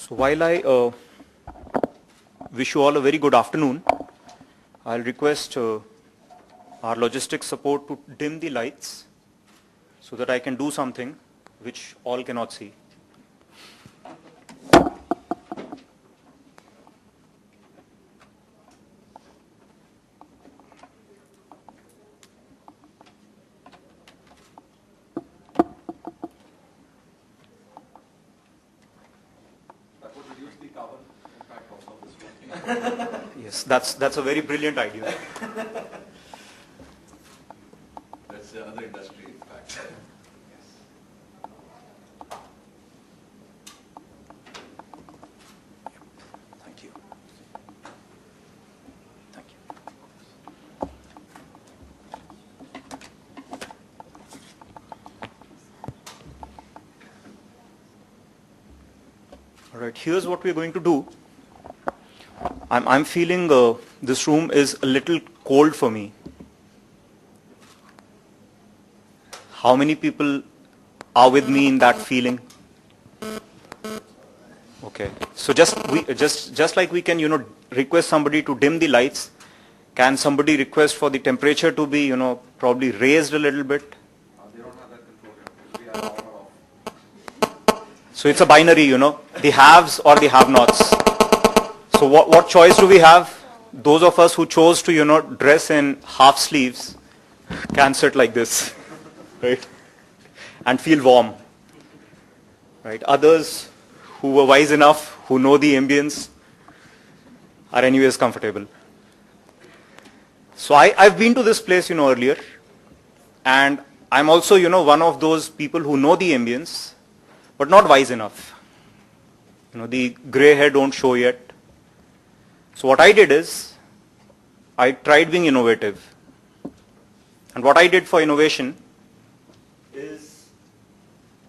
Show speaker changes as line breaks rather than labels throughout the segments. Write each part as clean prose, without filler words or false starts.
So while I wish you all a very good afternoon, I'll request our logistics support to dim the lights so that I can do something which all cannot see. Yes, that's a very brilliant idea.
That's the other industry, in fact.
Thank you. Thank you. All right, here's what we're going to do. I'm feeling this room is a little cold for me. How many people are with me in that feeling? Okay, so just like we can request somebody to dim the lights, can somebody request for the temperature to be probably raised a little bit?
They don't have that control. We are on or off.
So it's a binary, the haves or the have-nots. So what choice do we have? Those of us who chose to dress in half sleeves can sit like this, right, and feel warm, right? Others who were wise enough, who know the ambience, are anyways comfortable. So I've been to this place earlier, and I'm also one of those people who know the ambience but not wise enough. The gray hair don't show yet. So what I did is, I tried being innovative. And what I did for innovation is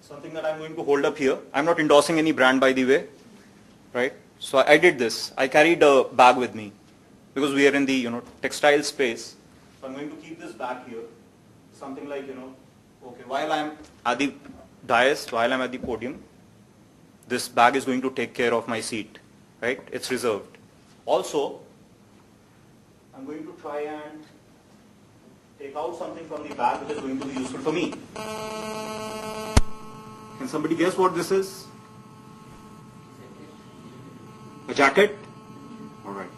something that I'm going to hold up here. I'm not endorsing any brand, by the way, right? So I did this. I carried a bag with me because we are in the textile space. So I'm going to keep this bag here. Something like, okay, while I'm at the dais, while I'm at the podium, this bag is going to take care of my seat, right? It's reserved. Also, I'm going to try and take out something from the bag which is going to be useful for me. Can somebody guess what this is? A jacket? Alright.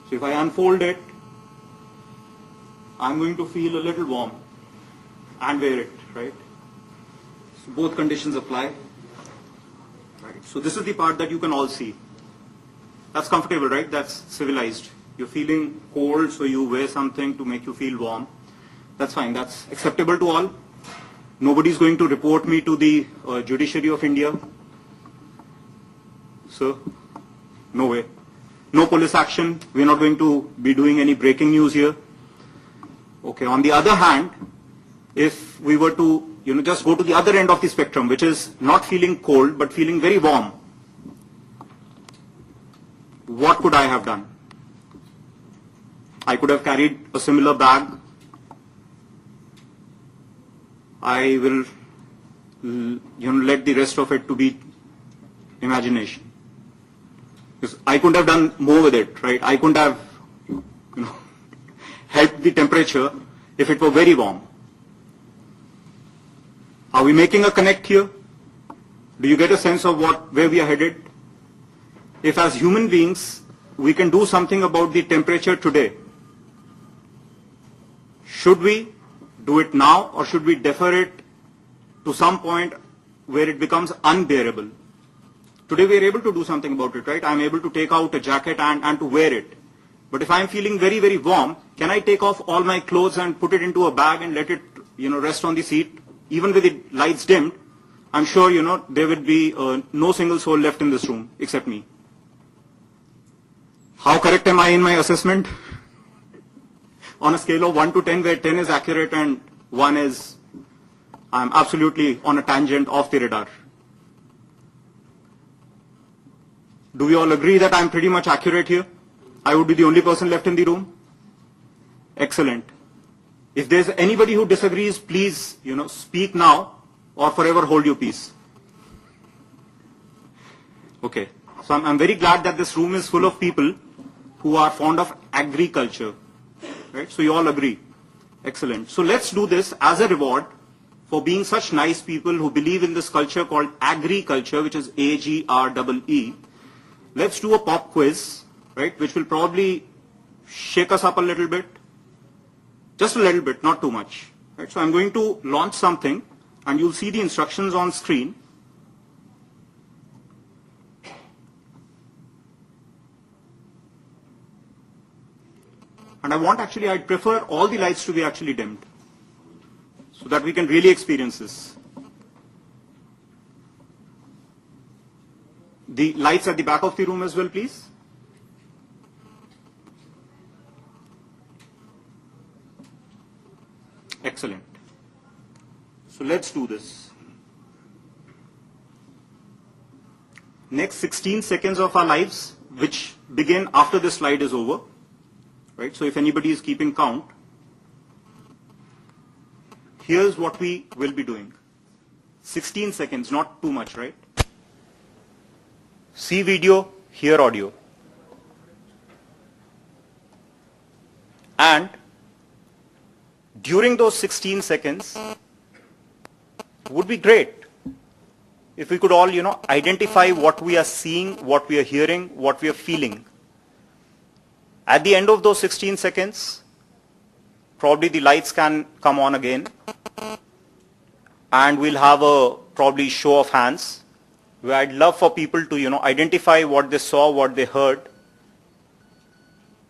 So if I unfold it, I'm going to feel a little warm and wear it, right? So both conditions apply. Right. So this is the part that you can all see. That's comfortable, right? That's civilized. You're feeling cold, so you wear something to make you feel warm. That's fine. That's acceptable to all. Nobody's going to report me to the judiciary of India. So, no way. No police action. We're not going to be doing any breaking news here. Okay. On the other hand, if we were to, just go to the other end of the spectrum, which is not feeling cold, but feeling very warm, what could I have done? I could have carried a similar bag. I will, let the rest of it to be imagination. Because I couldn't have done more with it, right? I couldn't have, helped the temperature if it were very warm. Are we making a connect here? Do you get a sense of where we are headed? If as human beings, we can do something about the temperature today, should we do it now or should we defer it to some point where it becomes unbearable? Today we are able to do something about it, right? I'm able to take out a jacket and to wear it. But if I'm feeling very, very warm, can I take off all my clothes and put it into a bag and let it, rest on the seat? Even with the lights dimmed, I'm sure, there would be no single soul left in this room except me. How correct am I in my assessment? On a scale of 1 to 10, where 10 is accurate and 1 is, I'm absolutely on a tangent off the radar. Do we all agree that I'm pretty much accurate here? I would be the only person left in the room? Excellent. If there's anybody who disagrees, please, speak now or forever hold your peace. Okay. So I'm very glad that this room is full of people who are fond of agriculture. Right? So you all agree. Excellent. So let's do this as a reward for being such nice people who believe in this culture called agriculture, which is AGREE. Let's do a pop quiz, right, which will probably shake us up a little bit. Just a little bit, not too much. Right? So I'm going to launch something, and you'll see the instructions on screen. And I'd prefer all the lights to be actually dimmed so that we can really experience this. The lights at the back of the room as well, please. Excellent. So let's do this. Next 16 seconds of our lives, which begin after this slide is over. Right? So if anybody is keeping count, here's what we will be doing. 16 seconds, not too much, right? See video, hear audio. And during those 16 seconds, would be great if we could all, identify what we are seeing, what we are hearing, what we are feeling. At the end of those 16 seconds, probably the lights can come on again, and we'll have a probably show of hands, where I'd love for people to, identify what they saw, what they heard.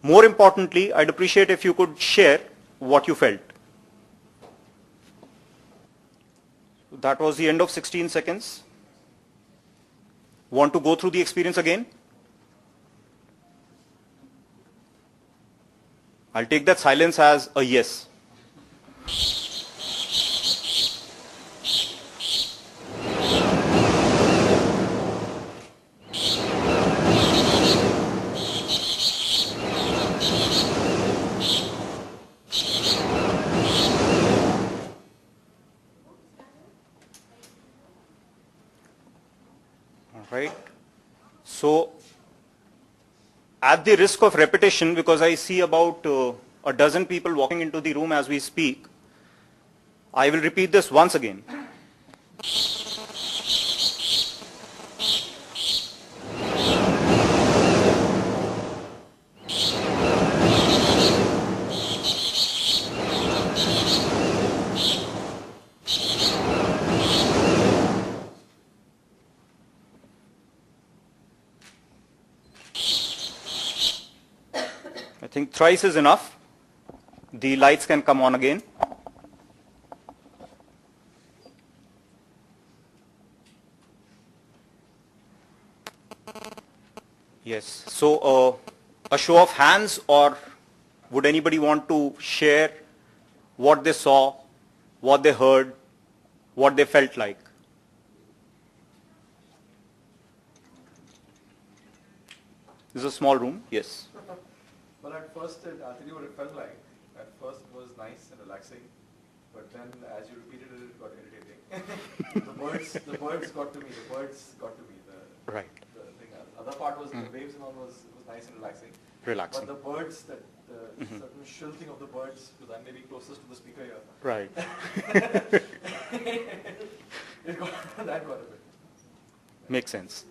More importantly, I'd appreciate if you could share what you felt. That was the end of 16 seconds. Want to go through the experience again? I'll take that silence as a yes. All right. So, at the risk of repetition, because I see about a dozen people walking into the room as we speak, I will repeat this once again. I think thrice is enough. The lights can come on again. Yes. So a show of hands, or would anybody want to share what they saw, what they heard, what they felt like? This is a small room. Yes.
Well, at first, I'll tell you what it felt like. At first, it was nice and relaxing, but then as you repeated it, it got irritating. the birds got to me. The birds got to me.
Right.
The thing. Other part was the waves and all was nice and relaxing.
Relaxing.
But the birds, the certain shrilting of the birds, because I'm maybe closest to the speaker here.
Right.
That got a bit.
Makes sense.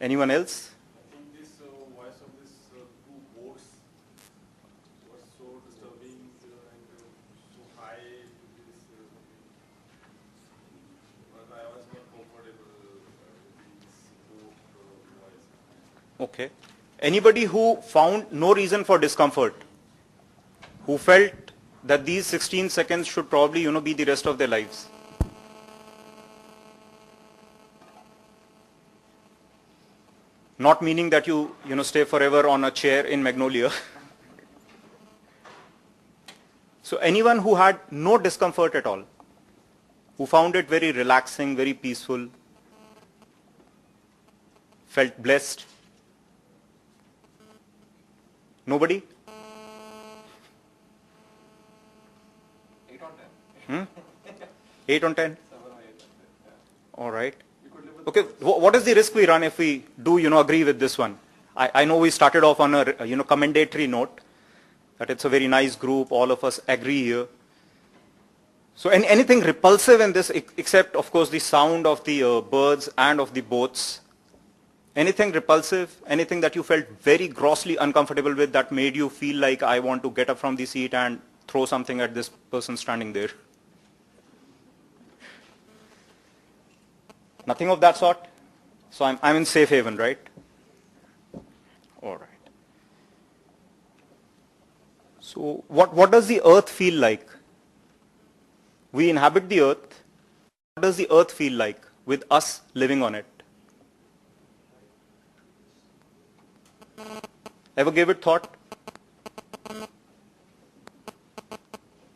Anyone else?
I think this voice of this two boats was so disturbing and so high. But I was not comfortable with this boat voice.
Okay. Anybody who found no reason for discomfort, who felt that these 16 seconds should probably, be the rest of their lives? Not meaning that you stay forever on a chair in Magnolia. So anyone who had no discomfort at all, who found it very relaxing, very peaceful, felt blessed? Nobody?
8 on 10.
8 on 10?
7 or 8 on 10. Yeah.
All right.
You could live with
Okay, what is the risk we run if we do, agree with this one? I know we started off on a, commendatory note, that it's a very nice group, all of us agree here. So anything repulsive in this, except of course the sound of the birds and of the boats? Anything repulsive, anything that you felt very grossly uncomfortable with that made you feel like I want to get up from the seat and throw something at this person standing there? Nothing of that sort? So I'm in safe haven, right? All right. So what does the earth feel like? We inhabit the earth. What does the earth feel like with us living on it? Ever gave it thought?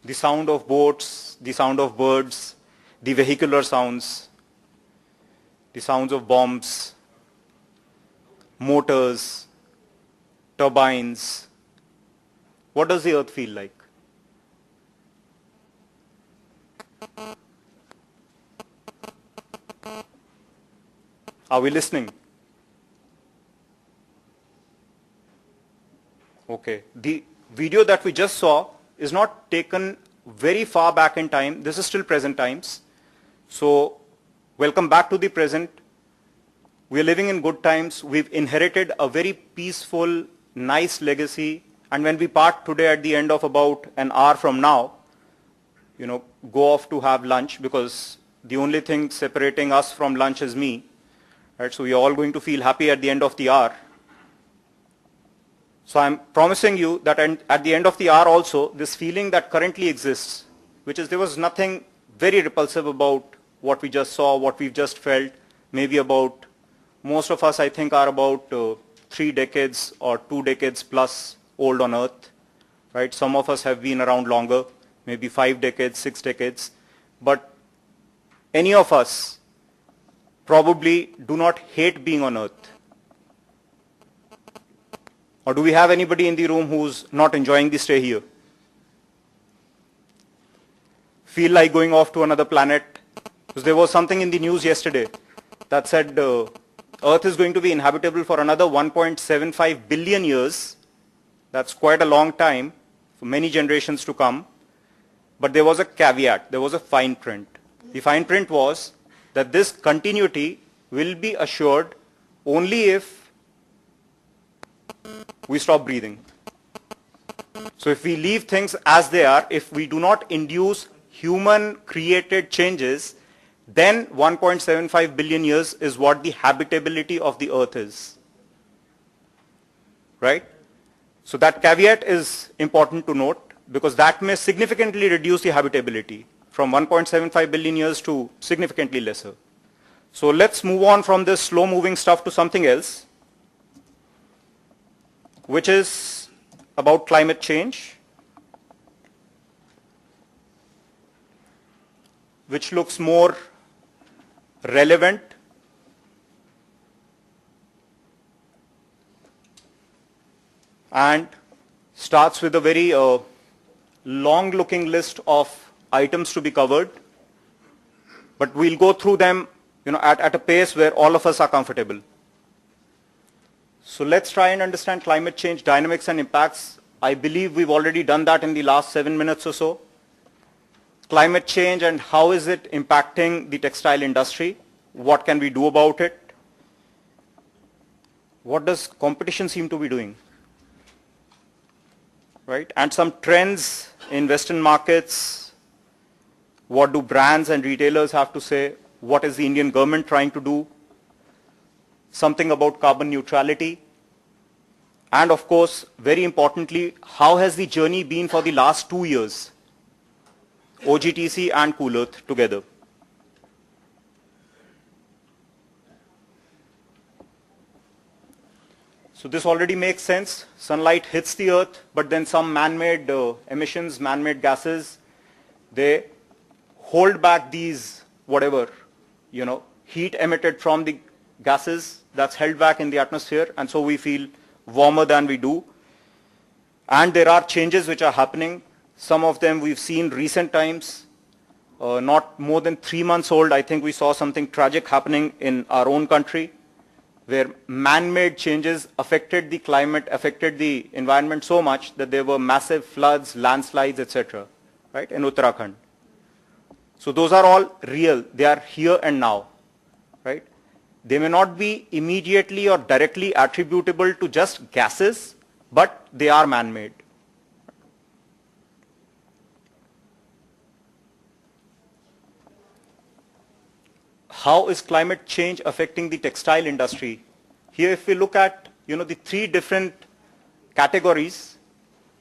The sound of boats, the sound of birds, the vehicular sounds, the sounds of bombs, motors, turbines. What does the earth feel like? Are we listening? Okay. The video that we just saw is not taken very far back in time. This is still present times. So welcome back to the present. We are living in good times. We've inherited a very peaceful, nice legacy. And when we part today at the end of about an hour from now, go off to have lunch, because the only thing separating us from lunch is me. Right? So we are all going to feel happy at the end of the hour. So I'm promising you that at the end of the hour also, this feeling that currently exists, which is there was nothing very repulsive about what we just saw, what we've just felt, maybe about, most of us I think are about 3 decades or 2 decades plus old on earth, right? Some of us have been around longer, maybe 5 decades, 6 decades, but any of us probably do not hate being on earth. Or do we have anybody in the room who's not enjoying the stay here? Feel like going off to another planet? Because there was something in the news yesterday that said Earth is going to be inhabitable for another 1.75 billion years. That's quite a long time, for many generations to come. But there was a caveat, there was a fine print. The fine print was that this continuity will be assured only if we stop breathing. So if we leave things as they are, if we do not induce human-created changes, then 1.75 billion years is what the habitability of the earth is. Right? So that caveat is important to note, because that may significantly reduce the habitability from 1.75 billion years to significantly lesser. So let's move on from this slow-moving stuff to something else, which is about climate change, which looks more relevant and starts with a very long-looking list of items to be covered. But we'll go through them at a pace where all of us are comfortable. So let's try and understand climate change dynamics and impacts. I believe we've already done that in the last 7 minutes or so. Climate change and how is it impacting the textile industry? What can we do about it? What does competition seem to be doing? Right? And some trends in Western markets. What do brands and retailers have to say? What is the Indian government trying to do? Something about carbon neutrality. And of course, very importantly, how has the journey been for the last 2 years? OGTC and Cool Earth together. So this already makes sense. Sunlight hits the earth, but then some man-made emissions, man-made gases, they hold back these heat emitted from the gases that's held back in the atmosphere, and so we feel warmer than we do. And there are changes which are happening. Some of them we've seen recent times. not more than 3 months old, I think we saw something tragic happening in our own country, where man-made changes affected the climate, affected the environment so much that there were massive floods, landslides, etc., right, in Uttarakhand. So those are all real. They are here and now, right? They may not be immediately or directly attributable to just gases, but they are man-made. How is climate change affecting the textile industry? Here, if we look at, the 3 different categories,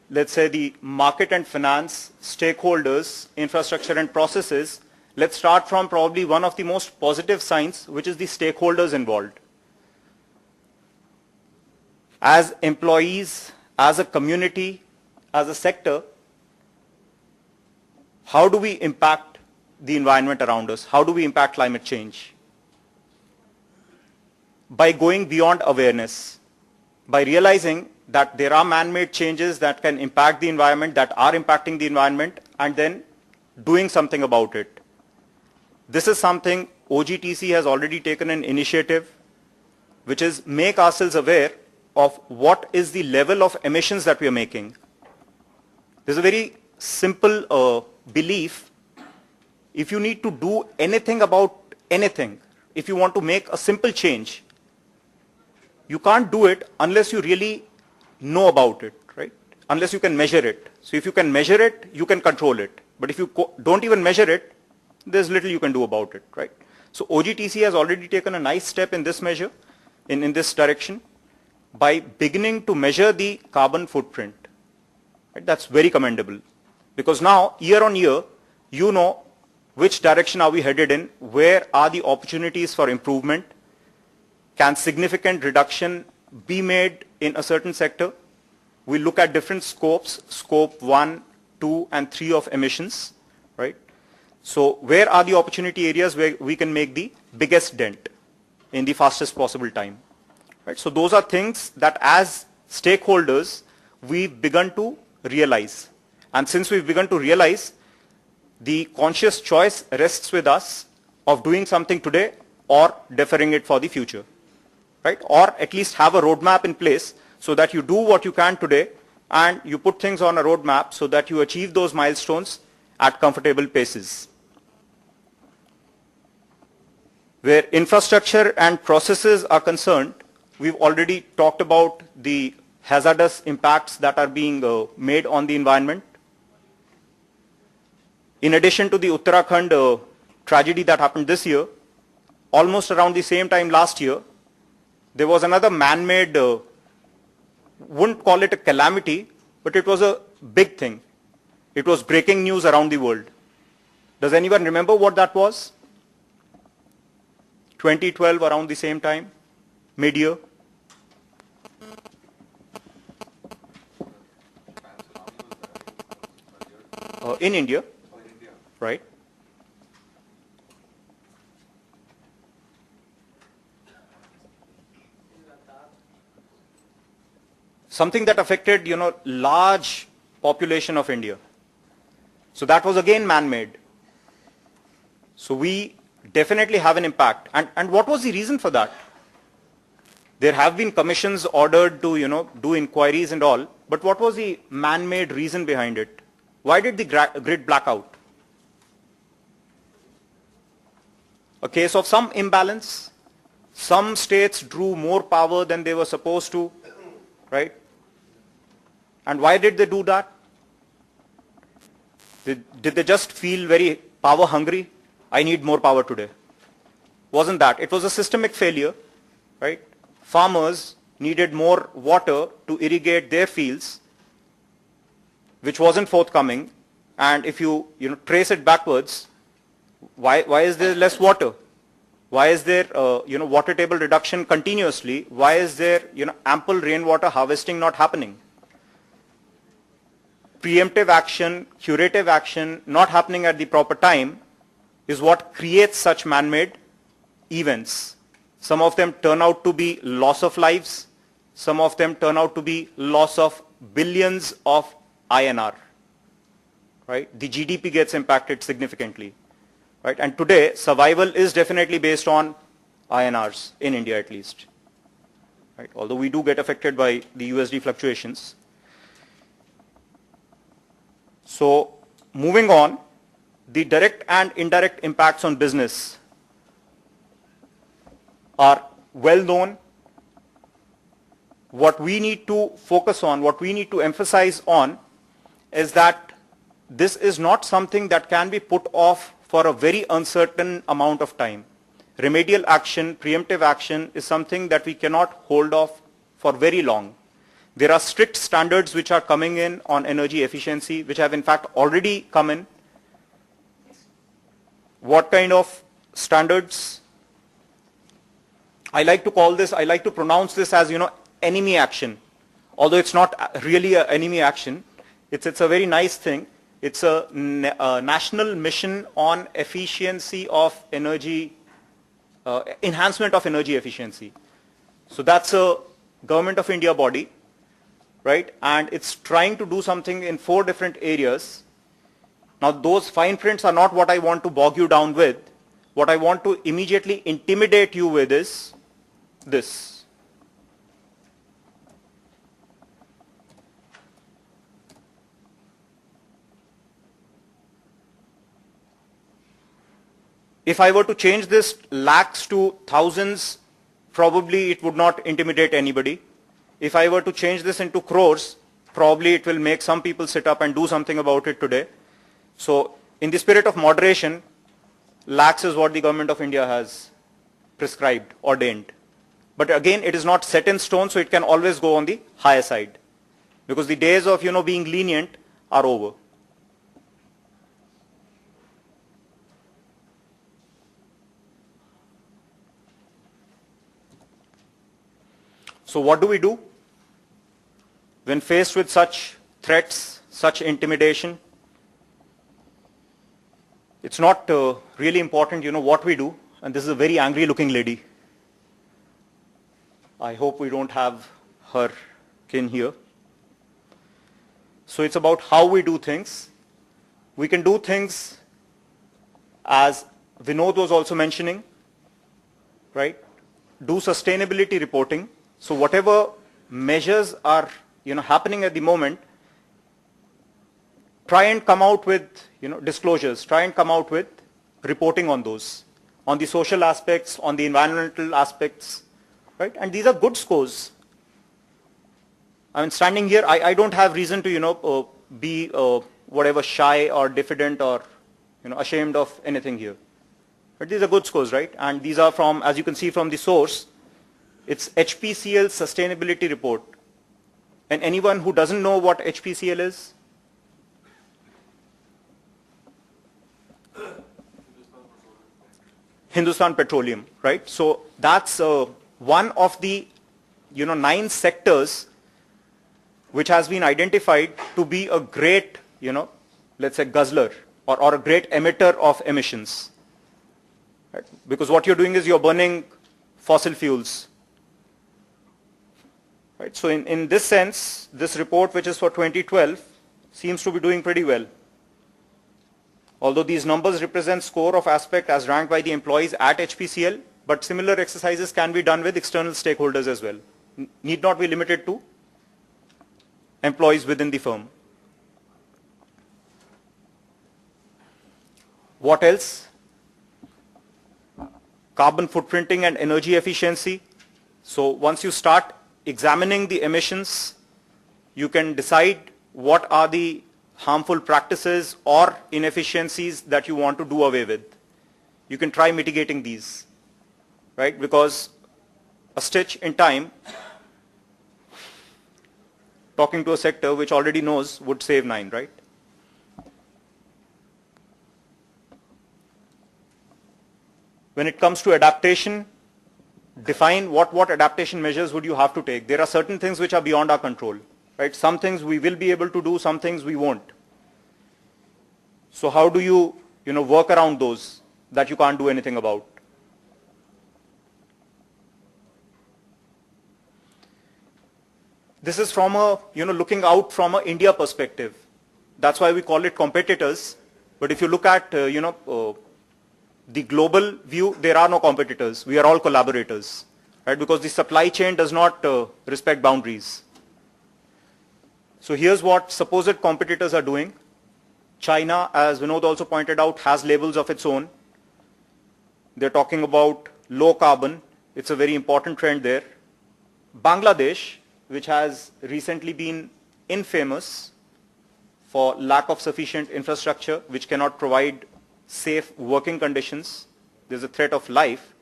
let's say the market and finance, stakeholders, infrastructure and processes, let's start from probably one of the most positive signs, which is the stakeholders involved. As employees, as a community, as a sector, how do we impact the environment around us? How do we impact climate change? By going beyond awareness, by realizing that there are man-made changes that can impact the environment, that are impacting the environment, and then doing something about it. This is something OGTC has already taken an initiative, which is make ourselves aware of what is the level of emissions that we are making. There's a very simple belief. If you need to do anything about anything, if you want to make a simple change, you can't do it unless you really know about it, right? Unless you can measure it. So if you can measure it, you can control it. But if you don't even measure it, there's little you can do about it, right? So OGTC has already taken a nice step in this measure, in this direction, by beginning to measure the carbon footprint. Right? That's very commendable. Because now, year on year, you know which direction are we headed in, where are the opportunities for improvement, can significant reduction be made in a certain sector. We look at different scopes, scope 1, 2, and 3 of emissions, right? So where are the opportunity areas where we can make the biggest dent in the fastest possible time, right? So those are things that as stakeholders, we've begun to realize. And since we've begun to realize, the conscious choice rests with us of doing something today or deferring it for the future, right? Or at least have a roadmap in place so that you do what you can today and you put things on a roadmap so that you achieve those milestones at comfortable paces. Where infrastructure and processes are concerned, we've already talked about the hazardous impacts that are being made on the environment. In addition to the Uttarakhand tragedy that happened this year, almost around the same time last year, there was another man-made, wouldn't call it a calamity, but it was a big thing. It was breaking news around the world. Does anyone remember what that was? 2012, around the same time, mid-year. In India, right? Something that affected, large population of India. So that was again man-made. So we definitely have an impact. And what was the reason for that? There have been commissions ordered to, do inquiries and all, but what was the man-made reason behind it? Why did the grid black out? A case of some imbalance. Some states drew more power than they were supposed to, right? And why did they do that? Did they just feel very power hungry? I need more power today. Wasn't that. It was a systemic failure, right? Farmers needed more water to irrigate their fields, which wasn't forthcoming. And if you, trace it backwards, why is there less water? Why is there, water table reduction continuously? Why is there, ample rainwater harvesting not happening? Preemptive action, curative action not happening at the proper time is what creates such man-made events. Some of them turn out to be loss of lives. Some of them turn out to be loss of billions of INR. Right? The GDP gets impacted significantly. right? And today, survival is definitely based on INRs, in India at least, right? Although we do get affected by the USD fluctuations. So moving on, the direct and indirect impacts on business are well known. What we need to focus on, what we need to emphasize on is that this is not something that can be put off for a very uncertain amount of time. Remedial action, preemptive action is something that we cannot hold off for very long. There are strict standards which are coming in on energy efficiency, which have in fact already come in. What kind of standards? I like to pronounce this as, enemy action. Although it's not really an enemy action, it's a very nice thing. It's a national mission on efficiency of energy, enhancement of energy efficiency. So that's a Government of India body, right? And it's trying to do something in 4 different areas. Now those fine prints are not what I want to bog you down with. What I want to immediately intimidate you with is this. If I were to change this lakhs to thousands, probably it would not intimidate anybody. If I were to change this into crores, probably it will make some people sit up and do something about it today. So in the spirit of moderation, lakhs is what the Government of India has prescribed, ordained. But again, it is not set in stone, so it can always go on the higher side. Because the days of, being lenient are over. So what do we do when faced with such threats, such intimidation? It's not really important, what we do. And this is a very angry looking lady. I hope we don't have her kin here. So it's about how we do things. We can do things as Vinod was also mentioning, right? Do sustainability reporting. So whatever measures are, happening at the moment, try and come out with, disclosures. Try and come out with reporting on those, on the social aspects, on the environmental aspects, right? And these are good scores. I mean, standing here, I don't have reason to, be whatever shy or diffident or, ashamed of anything here. But these are good scores, right? And these are from, as you can see from the source, it's Hpcl sustainability report. And anyone who doesn't know what Hpcl is? Hindustan Petroleum, right? So that's one of the, 9 sectors which has been identified to be a great, let's say guzzler or a great emitter of emissions. Right? Because what you're doing is you're burning fossil fuels. Right? So in this sense, this report, which is for 2012, seems to be doing pretty well. Although these numbers represent score of aspect as ranked by the employees at Hpcl, but similar exercises can be done with external stakeholders as well. Need not be limited to employees within the firm. What else? Carbon footprinting and energy efficiency. So once you start examining the emissions, you can decide what are the harmful practices or inefficiencies that you want to do away with. You can try mitigating these, right? Because a stitch in time, talking to a sector which already knows, would save 9, right? When it comes to adaptation, define what adaptation measures would you have to take. There are certain things which are beyond our control, right? Some things we will be able to do, some things we won't. So how do you, work around those that you can't do anything about? This is from a, looking out from an India perspective. That's why we call it competitors. But if you look at, the global view, there are no competitors. We are all collaborators, right? Because the supply chain does not respect boundaries. So here's what supposed competitors are doing. China, as Vinod also pointed out, has labels of its own. They're talking about low carbon. It's a very important trend there. Bangladesh, which has recently been infamous for lack of sufficient infrastructure, which cannot provide safe working conditions. There's a threat of life,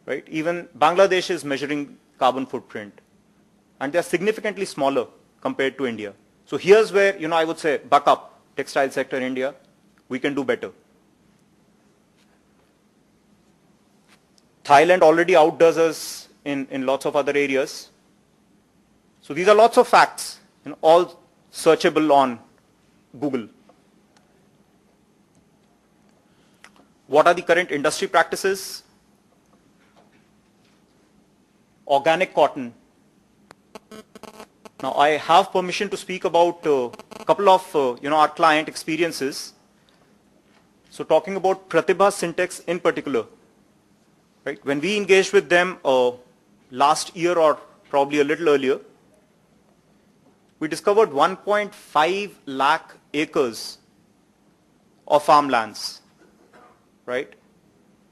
right? Even Bangladesh is measuring carbon footprint, and they're significantly smaller compared to India. So here's where, I would say, buck up, textile sector in India. We can do better. Thailand already outdoes us in lots of other areas. So these are lots of facts, all searchable on Google. What are the current industry practices? Organic cotton. Now I have permission to speak about a couple of our client experiences. So talking about Pratibha Syntex in particular, right? When we engaged with them last year or probably a little earlier, we discovered 1.5 lakh acres of farmlands, right?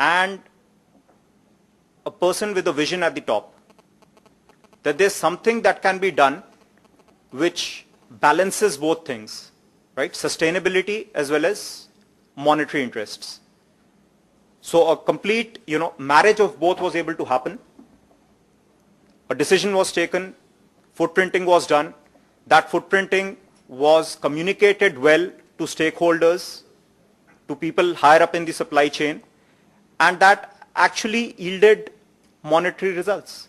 And a person with a vision at the top, that there's something that can be done which balances both things, right? Sustainability as well as monetary interests. So a complete, marriage of both was able to happen. A decision was taken, footprinting was done. That footprinting was communicated well to stakeholders, to people higher up in the supply chain, and that actually yielded monetary results,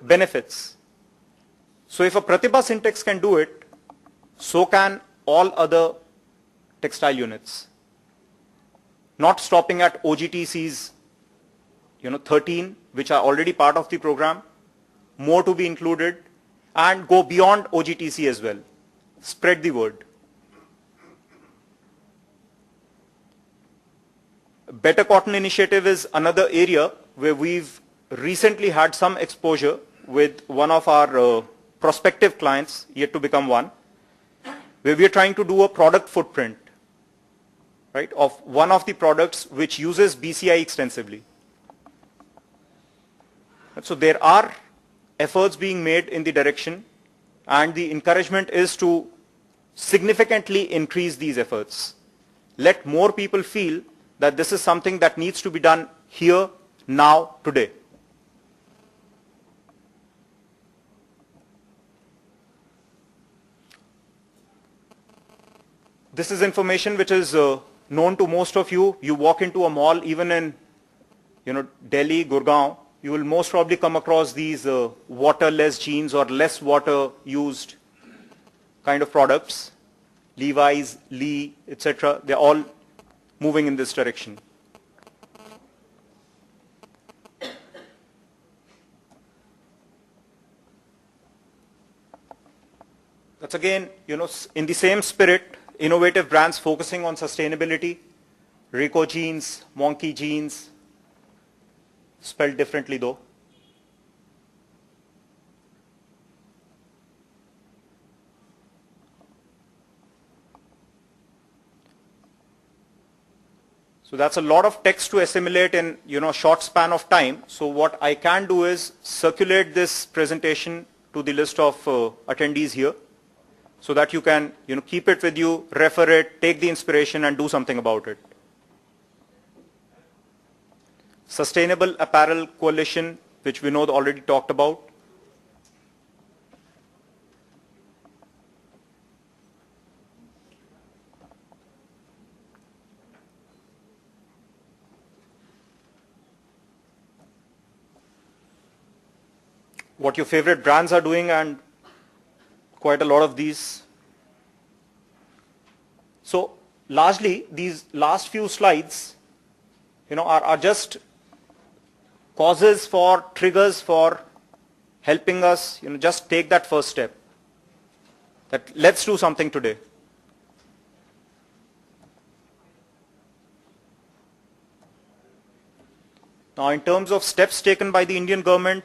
benefits. So if a Pratibha Syntex can do it, so can all other textile units. Not stopping at OGTC's 13, which are already part of the program, more to be included, and go beyond OGTC as well. Spread the word. Better Cotton Initiative is another area where we've recently had some exposure with one of our prospective clients, yet to become one, where we are trying to do a product footprint, right, of one of the products which uses BCI extensively. So there are efforts being made in the direction, and the encouragement is to significantly increase these efforts. Let more people feel that this is something that needs to be done here, now, today. This is information which is known to most of you. You walk into a mall, even in Delhi, Gurgaon, you will most probably come across these waterless jeans or less water used kind of products. Levi's, Lee, etc. They're all moving in this direction. That's again, in the same spirit, innovative brands focusing on sustainability. Rico jeans, Monkey jeans, spelled differently though. So that's a lot of text to assimilate in a short span of time. So what I can do is circulate this presentation to the list of attendees here, so that you can keep it with you, refer it, take the inspiration, and do something about it. Sustainable Apparel Coalition, which Vinod already talked about. What your favorite brands are doing, and quite a lot of these. So largely these last few slides are just causes for, triggers for helping us just take that first step, that let's do something today. Now, in terms of steps taken by the Indian government,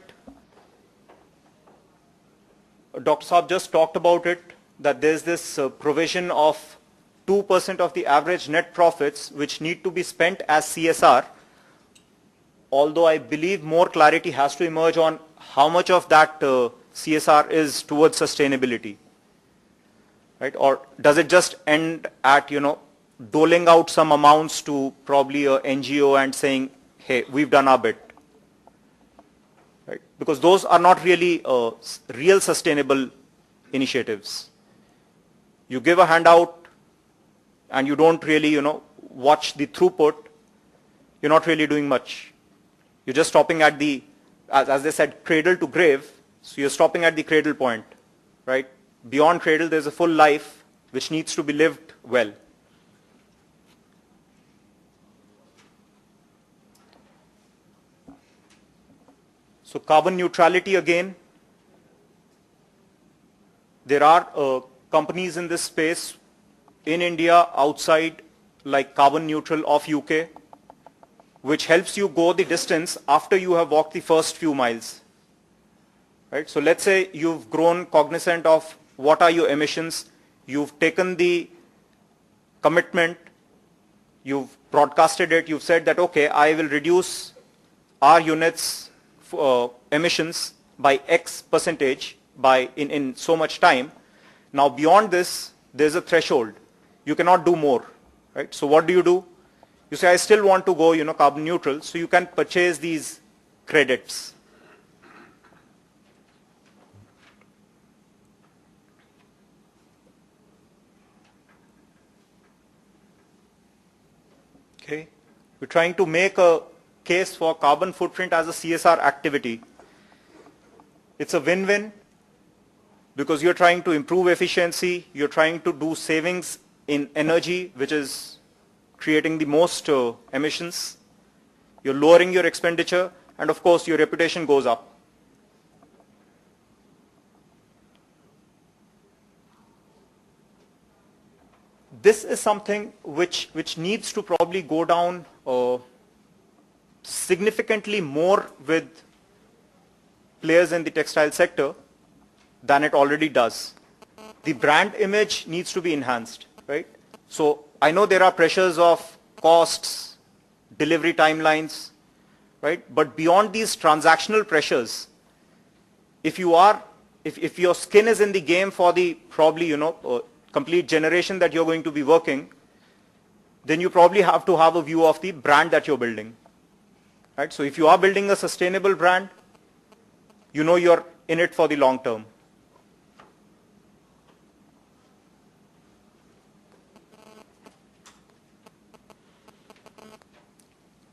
Dr. Saab just talked about it, that there's this provision of 2% of the average net profits which need to be spent as CSR, although I believe more clarity has to emerge on how much of that CSR is towards sustainability, right? Or does it just end at, doling out some amounts to probably a NGO and saying, hey, we've done our bit, right? Because those are not really real sustainable initiatives. You give a handout and you don't really, watch the throughput, you're not really doing much. You're just stopping at the, as they said, cradle to grave, so you're stopping at the cradle point, right? Beyond cradle, there's a full life which needs to be lived well. So carbon neutrality again. There are companies in this space in India, outside, like Carbon Neutral of UK, which helps you go the distance after you have walked the first few miles. Right? So let's say you've grown cognizant of what are your emissions, you've taken the commitment, you've broadcasted it, you've said that, okay, I will reduce our units emissions by X percentage in so much time. Now beyond this, there's a threshold. You cannot do more, right? So what do? You say, I still want to go, carbon neutral, so you can purchase these credits. Okay. We're trying to make a case for carbon footprint as a CSR activity. It's a win-win because you're trying to improve efficiency, you're trying to do savings in energy, which is creating the most emissions, you're lowering your expenditure, and of course your reputation goes up. This is something which needs to probably go down significantly more with players in the textile sector than it already does. The brand image needs to be enhanced, right? So I know there are pressures of costs, delivery timelines, right? But beyond these transactional pressures, if your skin is in the game for the probably, complete generation that you're going to be working, then you probably have to have a view of the brand that you're building. Right? So if you are building a sustainable brand, you're in it for the long term.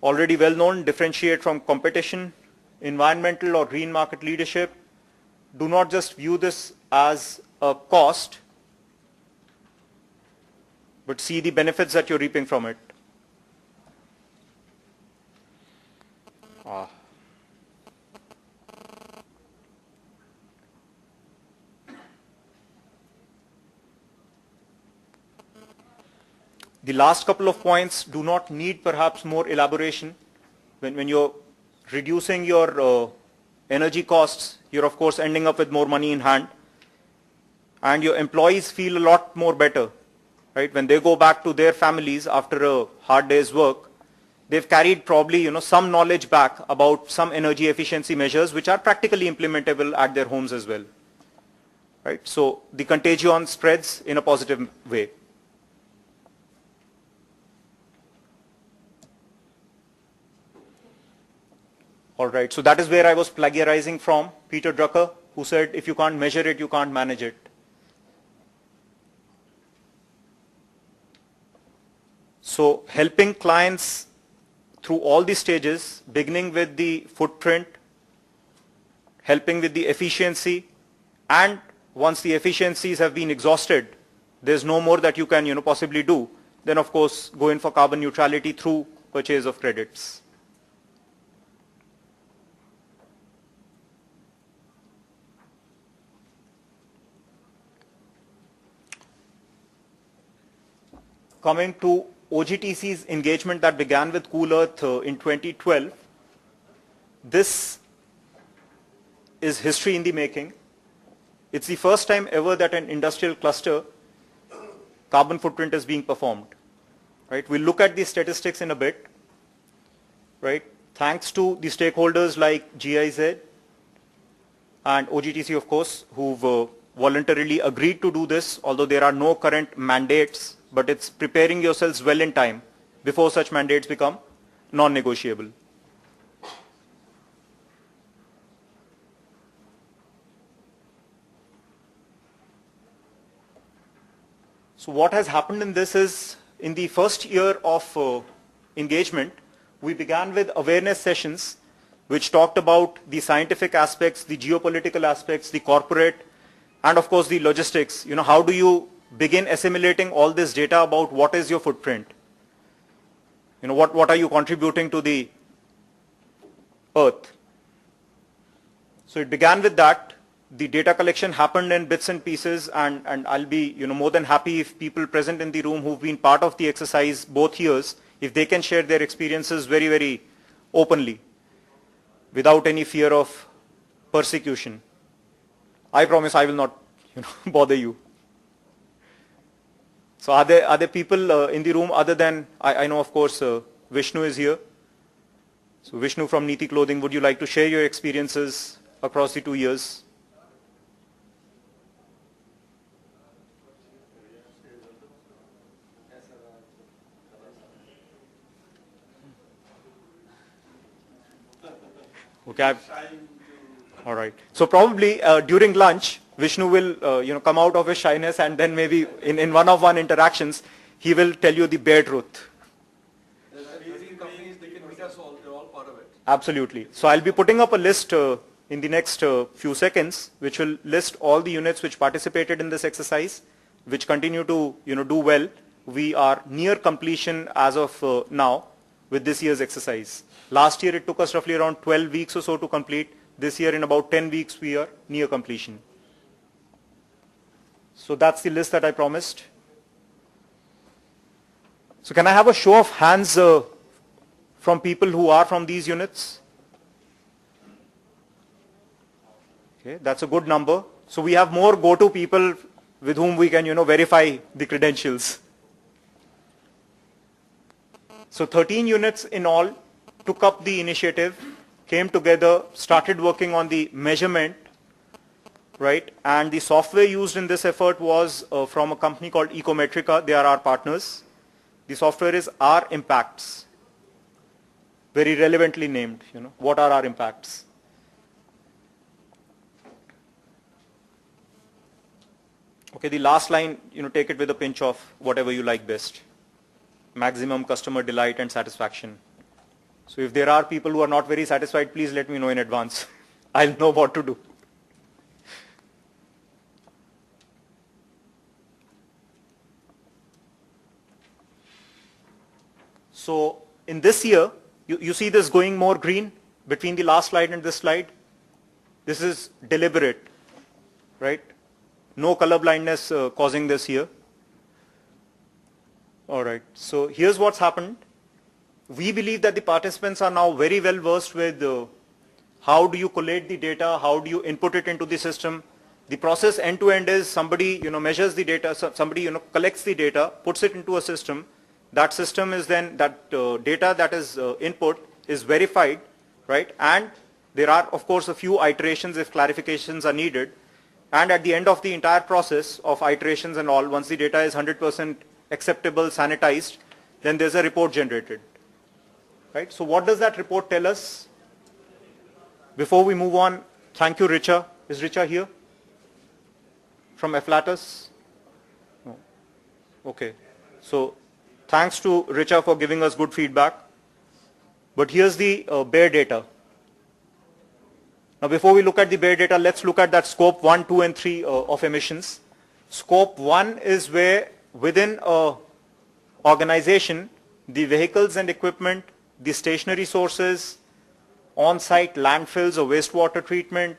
Already well known, differentiate from competition, environmental or green market leadership. Do not just view this as a cost, but see the benefits that you're reaping from it. The last couple of points do not need perhaps more elaboration. When you're reducing your energy costs, you're of course ending up with more money in hand. And your employees feel a lot more better, right? When they go back to their families after a hard day's work, they've carried probably some knowledge back about some energy efficiency measures which are practically implementable at their homes as well. Right? So the contagion spreads in a positive way. All right, so that is where I was plagiarizing from Peter Drucker, who said, if you can't measure it, you can't manage it. So helping clients through all the stages, beginning with the footprint, helping with the efficiency, and once the efficiencies have been exhausted, there's no more that you can possibly do, then of course go in for carbon neutrality through purchase of credits. Coming to OGTC's engagement that began with Cool Earth in 2012, this is history in the making. It's the first time ever that an industrial cluster carbon footprint is being performed. Right? We'll look at the statistics in a bit. Right? Thanks to the stakeholders like GIZ and OGTC, of course, who've voluntarily agreed to do this, although there are no current mandates, but it's preparing yourselves well in time before such mandates become non-negotiable. So what has happened in this is, in the first year of engagement, we began with awareness sessions which talked about the scientific aspects, the geopolitical aspects, the corporate, and of course the logistics. You know, how do you begin assimilating all this data about what is your footprint? You know, what are you contributing to the earth? So it began with that. The data collection happened in bits and pieces, and I'll be more than happy if people present in the room who've been part of the exercise both years, if they can share their experiences very, very openly without any fear of persecution. I promise I will not bother you. So are there people in the room other than, I know of course Vishnu is here. So Vishnu from Neeti Clothing, would you like to share your experiences across the 2 years? Okay. All right. So probably during lunch, Vishnu will come out of his shyness, and then maybe in one-on-one interactions, he will tell you the bare truth.
There's 13 companies, they can meet us all, they're all part of it.
Absolutely. So I'll be putting up a list in the next few seconds, which will list all the units which participated in this exercise, which continue to do well. We are near completion as of now with this year's exercise. Last year it took us roughly around 12 weeks or so to complete. This year in about 10 weeks we are near completion. So that's the list that I promised. So can I have a show of hands from people who are from these units? Okay, that's a good number. So we have more go-to people with whom we can verify the credentials. So 13 units in all took up the initiative, came together, started working on the measurement, right? And the software used in this effort was from a company called Ecometrica. They are our partners. The software is R Impacts, very relevantly named. What are our impacts? Okay, the last line, take it with a pinch of whatever you like best. Maximum customer delight and satisfaction. So if there are people who are not very satisfied, please let me know in advance. I'll know what to do. So in this year, you see this going more green between the last slide and this slide. This is deliberate, right? No color blindness causing this here. All right, so here's what's happened. We believe that the participants are now very well versed with how do you collate the data, how do you input it into the system. The process end to end is somebody measures the data, somebody collects the data, puts it into a system. That system is then, that data that is input is verified, right? And there are of course a few iterations if clarifications are needed. And at the end of the entire process of iterations and all, once the data is 100% acceptable, sanitized, then there's a report generated. Right? So what does that report tell us? Before we move on, thank you, Richa. Is Richa here? From Afflatus? No. Okay. So thanks to Richa for giving us good feedback. But here's the bare data. Now before we look at the bare data, let's look at that scope 1, 2 and 3 of emissions. Scope 1 is where within an organization, the vehicles and equipment, the stationary sources, on-site landfills or wastewater treatment,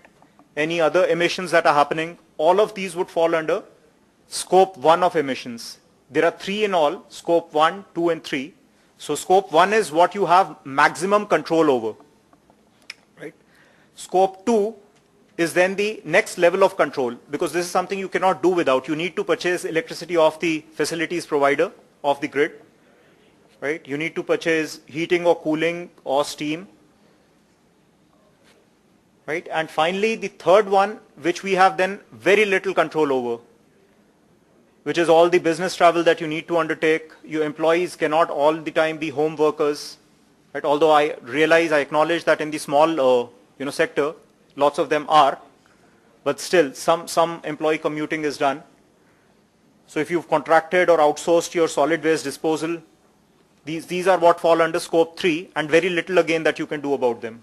any other emissions that are happening, all of these would fall under scope 1 of emissions. There are 3 in all, scope 1, 2 and 3. So scope 1 is what you have maximum control over. Scope 2 is then the next level of control, because this is something you cannot do without. You need to purchase electricity off the facilities provider of the grid, right? You need to purchase heating or cooling or steam, right? And finally, the third one, which we have then very little control over, which is all the business travel that you need to undertake. Your employees cannot all the time be home workers, right? Although I acknowledge that in the small sector, lots of them are, but still some employee commuting is done. So if you've contracted or outsourced your solid waste disposal, these are what fall under scope 3, and very little again that you can do about them.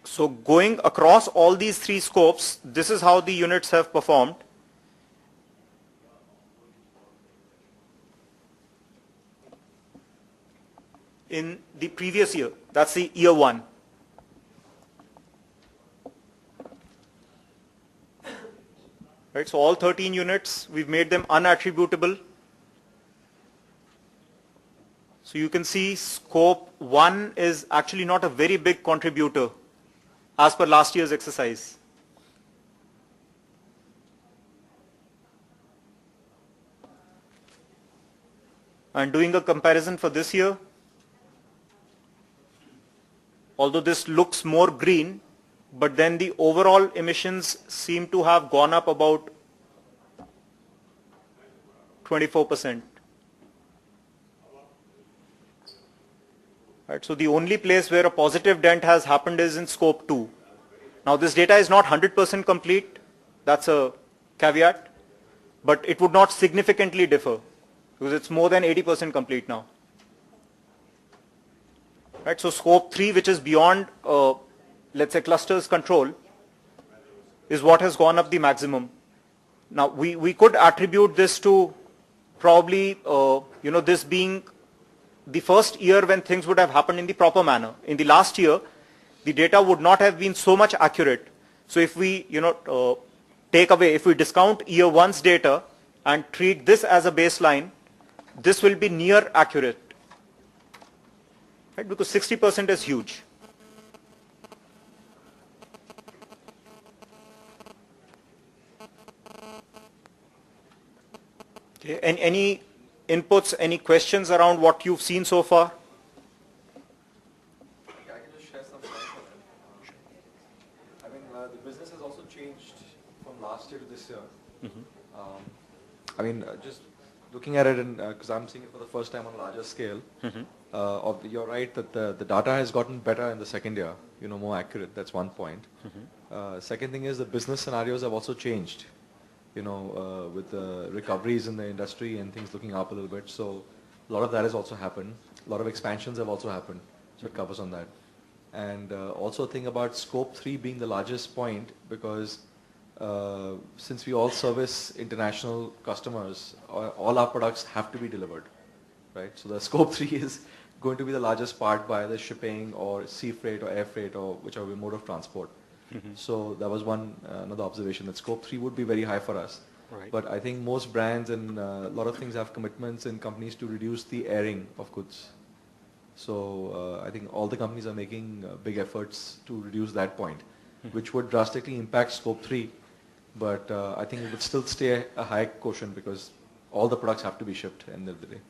So going across all these 3 scopes, this is how the units have performed. In the previous year, that's the year 1. Right, so all 13 units, we've made them unattributable. So you can see scope 1 is actually not a very big contributor as per last year's exercise. And doing a comparison for this year, although this looks more green, but then the overall emissions seem to have gone up about 24%. Right, so the only place where a positive dent has happened is in scope 2. Now this data is not 100% complete, that's a caveat, but it would not significantly differ because it's more than 80% complete now. Right, so scope 3, which is beyond let's say clusters control, is what has gone up the maximum. Now we could attribute this to probably this being the first year when things would have happened in the proper manner. In the last year, the data would not have been so much accurate. So if we if we discount year 1's data and treat this as a baseline, this will be near accurate, right? Because 60% is huge. Okay. Any inputs, any questions around what you've seen so far?
Yeah, I can just share some thoughts on it. I mean, the business has also changed from last year to this year. I mean, just looking at it, because I'm seeing it for the first time on a larger scale, you're right that the data has gotten better in the second year, more accurate. That's one point. Second thing is the business scenarios have also changed. With the recoveries in the industry and things looking up a little bit. So a lot of that has also happened. A lot of expansions have also happened. So it covers on that. And also think about scope 3 being the largest point because since we all service international customers, all our products have to be delivered, right? So the scope 3 is going to be the largest part by the shipping or sea freight or air freight or whichever mode of transport. So that was another observation that scope 3 would be very high for us.
Right.
But I think most brands and a lot of things have commitments in companies to reduce the airing of goods. So I think all the companies are making big efforts to reduce that point, which would drastically impact scope 3. But I think it would still stay a high quotient because all the products have to be shipped at the end of the day.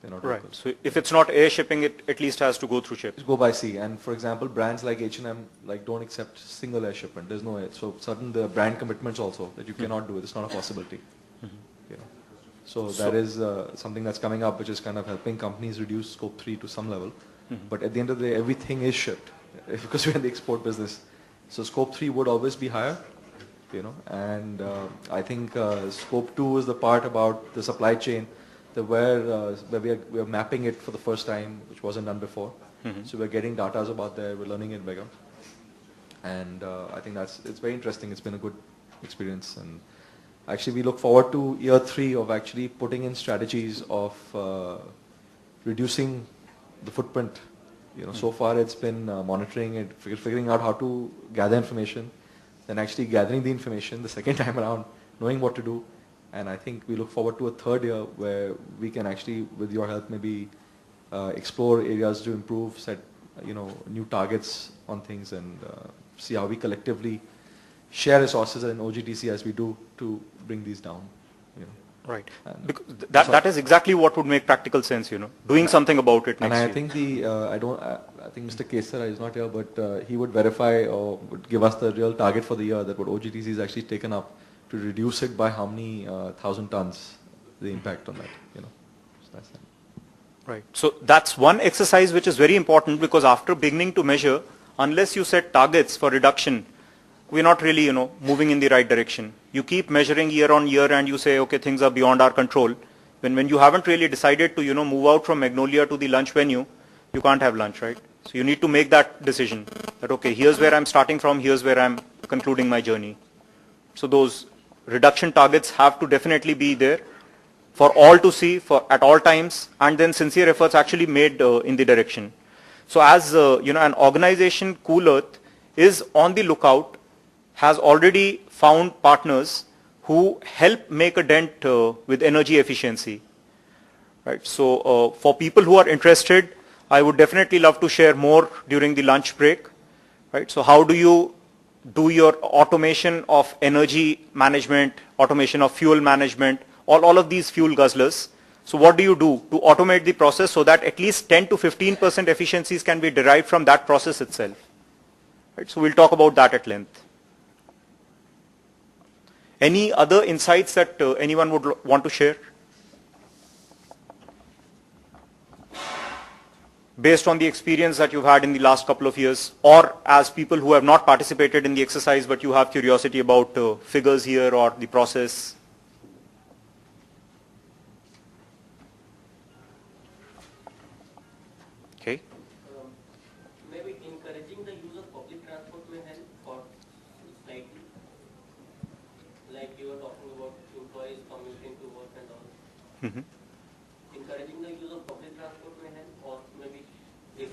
They're not
Right.
local.
So if it's not air shipping, it at least has to go through ship.
Go by sea, and for example, brands like H&M don't accept single air shipment. There's no air. So certain the brand commitments also that you cannot do it. It's not a possibility. So that is something that's coming up, which is kind of helping companies reduce scope 3 to some level. But at the end of the day, everything is shipped because we're in the export business. So scope 3 would always be higher, and I think scope 2 is the part about the supply chain. Where we are mapping it for the first time, which wasn't done before. So we're getting data about there, we're learning it bigger. And I think it's very interesting. It's been a good experience. And actually we look forward to year 3 of actually putting in strategies of reducing the footprint. So far it's been monitoring it, figuring out how to gather information, then actually gathering the information the second time around, knowing what to do. And I think we look forward to a third year where we can actually, with your help, maybe explore areas to improve, set new targets on things and see how we collectively share resources in OGTC as we do to bring these down.
Right.
And
Because that is exactly what would make practical sense, doing something about it next
And I
year.
think I think Mr. Kesara is not here, but he would verify or would give us the real target for the year that what OGTC is actually taken up to reduce it by how many 1,000 tons, the impact on that, So that's that.
Right. So that's one exercise which is very important, because after beginning to measure, unless you set targets for reduction, we're not really, moving in the right direction. You keep measuring year on year and you say, okay, things are beyond our control. When you haven't really decided to, move out from Magnolia to the lunch venue, you can't have lunch, right? So you need to make that decision that, okay, here's where I'm starting from, here's where I'm concluding my journey. So those reduction targets have to definitely be there for all to see at all times, and then sincere efforts actually made in the direction. So as, an organization, Cool Earth, is on the lookout, has already found partners who help make a dent with energy efficiency. Right. So for people who are interested, I would definitely love to share more during the lunch break. Right. So how do you do your automation of energy management, automation of fuel management, all of these fuel guzzlers? So what do you do to automate the process so that at least 10 to 15% efficiencies can be derived from that process itself? Right. So we'll talk about that at length. Any other insights that anyone would want to share? Based on the experience that you've had in the last couple of years, or as people who have not participated in the exercise but you have curiosity about figures here or the process? Okay.
Maybe encouraging the use of public transport may help for slightly. Like you were talking about employees commuting to work and all.
Mm-hmm.
Encouraging the use of public transport may help, or maybe if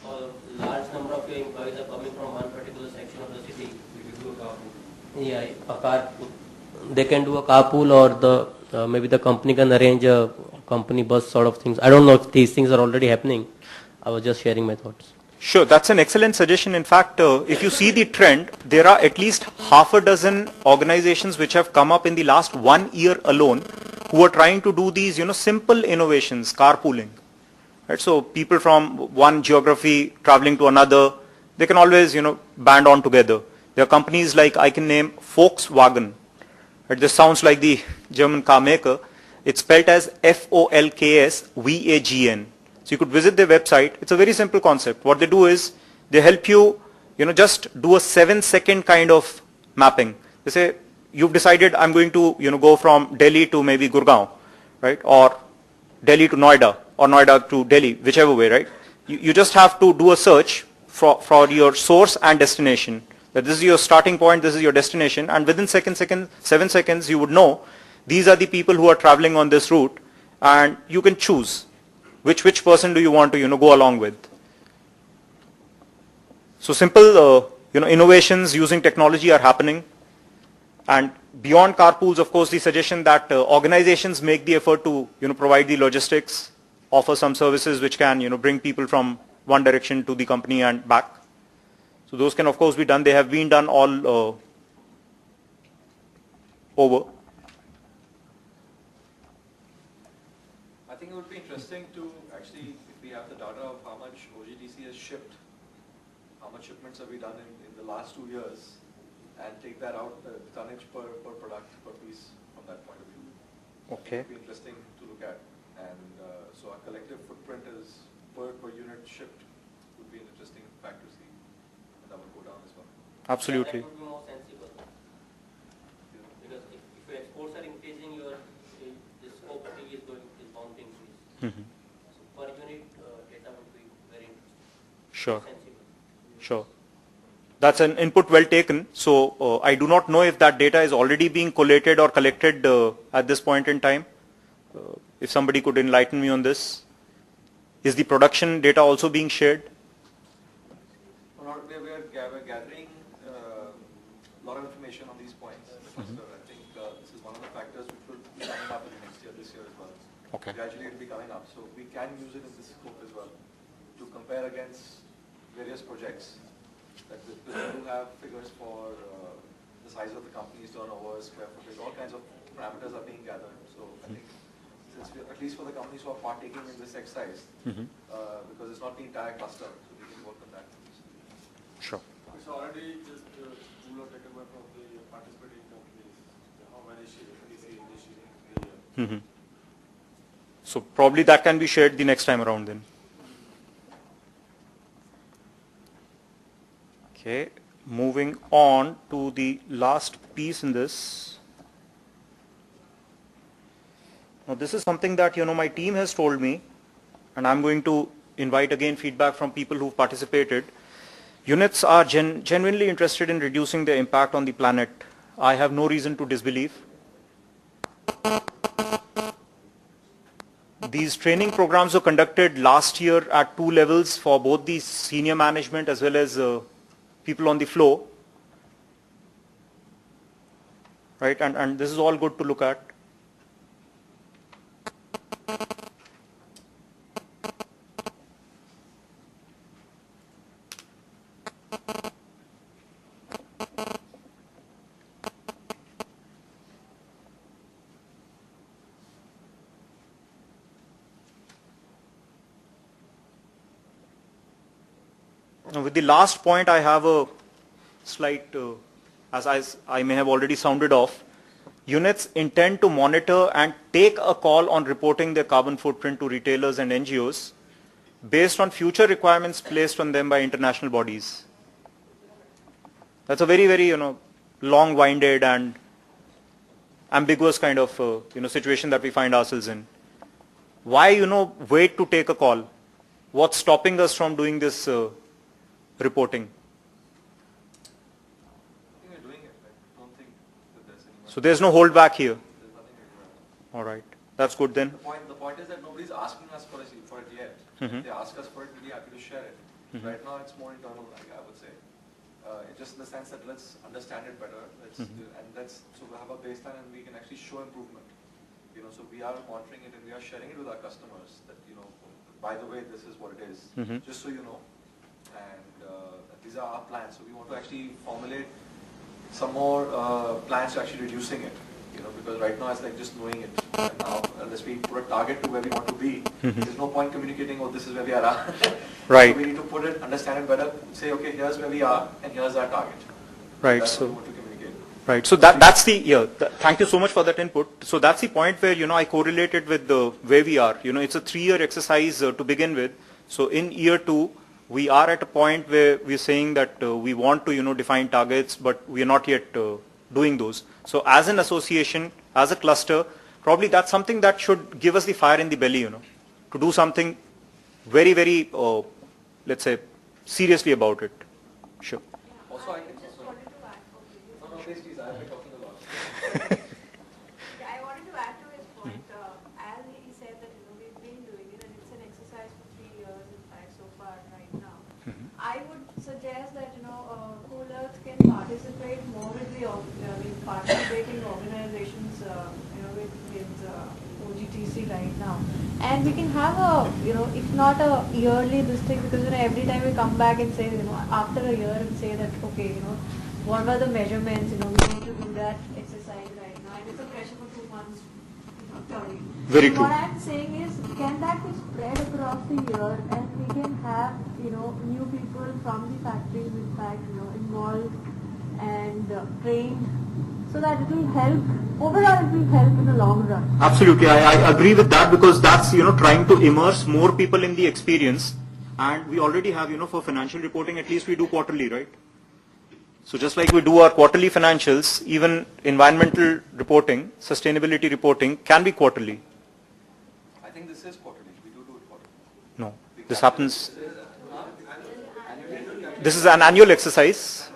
a large number of your employees are coming from one particular section of the city, you can do a carpool. Yeah, a carpool. They can do a carpool, or maybe the company can arrange a company bus sort of things. I don't know if these things are already happening. I was just sharing my thoughts.
Sure, that's an excellent suggestion. In fact, if you see the trend, there are at least half a dozen organizations which have come up in the last 1 year alone who are trying to do these, simple innovations, carpooling. Right? So people from one geography traveling to another, they can always, band on together. There are companies like, I can name Volkswagen. Right? This sounds like the German car maker. It's spelled as Folkswagen. So you could visit their website. It's a very simple concept. What they do is they help you, just do a 7-second kind of mapping. They say, you've decided I'm going to, go from Delhi to maybe Gurgaon, right? Or Delhi to Noida, or Noida to Delhi, whichever way, right? You just have to do a search for your source and destination. That this is your starting point, this is your destination, and within 7 seconds, you would know these are the people who are traveling on this route, and you can choose which person do you want to, go along with. So simple, innovations using technology are happening. And beyond carpools, of course, the suggestion that organizations make the effort to, provide the logistics, offer some services which can, bring people from one direction to the company and back. So those can, of course, be done. They have been done all over.
I think it would be interesting to actually, if we have the data of how much OGTC has shipped, how much shipments have we done in the last 2 years, and take that out, the tonnage per product, per piece from that point of view.
Okay.
It would be interesting to look at. And so our collective footprint is per unit shipped would be an interesting fact to see. And that would go down as well.
Absolutely.
That would be more sensible. Because if your exports are increasing, the scope of is bound to increase.
Mm-hmm.
So per unit data would be very interesting.
Sure.
Sensible.
Sure. That's an input well taken. So I do not know if that data is already being collated or collected at this point in time. If somebody could enlighten me on this. Is the production data also being shared?
We are gathering a lot of information on these points. Mm-hmm. I think this is one of the factors which will be coming up in the next year, this year as well.
Okay.
Gradually it will be coming up. So we can use it in this scope as well to to compare against various projects. That we do have figures for the size of the company's turnover, square footage, all kinds of parameters are being gathered. So I think since we, at least for the companies who are partaking in this exercise, because it's not the entire cluster, so we can work on that.
Sure.
So already just rule of taken by from the participating companies, how many initiating the year.
So probably that can be shared the next time around then. Okay, moving on to the last piece in this. Now this is something that my team has told me, and I'm going to invite again feedback from people who've participated. Units are genuinely interested in reducing their impact on the planet. I have no reason to disbelieve. These training programs were conducted last year at 2 levels for both the senior management as well as people on the floor. Right, and this is all good to look at. Now with the last point, I have a slight, as I may have already sounded off. Units intend to monitor and take a call on reporting their carbon footprint to retailers and NGOs based on future requirements placed on them by international bodies. That's a very, very, long-winded and ambiguous kind of, situation that we find ourselves in. Why, wait to take a call? What's stopping us from doing this reporting?
I think we're doing it. I don't think that there's any.
So there's no holdback here.
There's nothing to do.
All right, that's good then.
The point is that nobody's asking us for it yet. If they ask us for it, we'll be happy to share it. Right now, it's more internal, I would say. Just in the sense that let's understand it better. So we have a baseline and we can actually show improvement. So we are monitoring it and we are sharing it with our customers. That by the way, this is what it is. Just so you know. And these are our plans. So we want to actually formulate some more plans to actually reducing it. Because right now it's like just knowing it. And now, unless we put a target to where we want to be, there's no point communicating, oh, this is where we are.
Right.
So we need to put it, understand it better, say, okay, here's where we are, and here's our target.
Right.
That's
So.
what we want to communicate.
Right. So that's the thank you so much for that input. So that's the point where I correlated with where we are. It's a 3-year exercise to begin with. So in year 2. We are at a point where we're saying that we want to, define targets, but we are not yet doing those. So as an association, as a cluster, probably that's something that should give us the fire in the belly, to do something very, very, let's say, seriously about it. Sure.
Also, I can
just wanted to add.
no, please, I've been talking a lot.
I wanted to add to his point. As he said that we've been doing it and it's an exercise for 3 years, in fact, so far right now. I would suggest that Cool Earth can participate more with the participating organizations, with OGTC right now, and we can have a if not a yearly this thing, because every time we come back and say after a year and say that okay what were the measurements, we need to do that exercise right now, and it's a pressure for 2 months. Sorry.
Very
So
true.
what I'm saying is, can that be spread across the year, and we can have new people from the factories, in fact, involved and trained, so that it will help. Overall, it will help in the long run.
Absolutely. I agree with that, because that's, trying to immerse more people in the experience. And we already have, for financial reporting, at least we do quarterly, right? So just like we do our quarterly financials, even environmental reporting, sustainability reporting can be quarterly.
I think this is quarterly. We do it quarterly.
No, this happens. This is an annual exercise.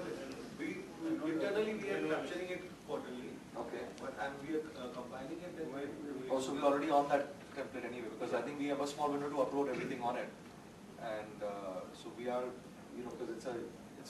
Internally we are capturing it quarterly.
Okay.
And we are compiling it and
Also, we're already on that template anyway, because I think we have a small window to upload everything on it. And so we are, because it's an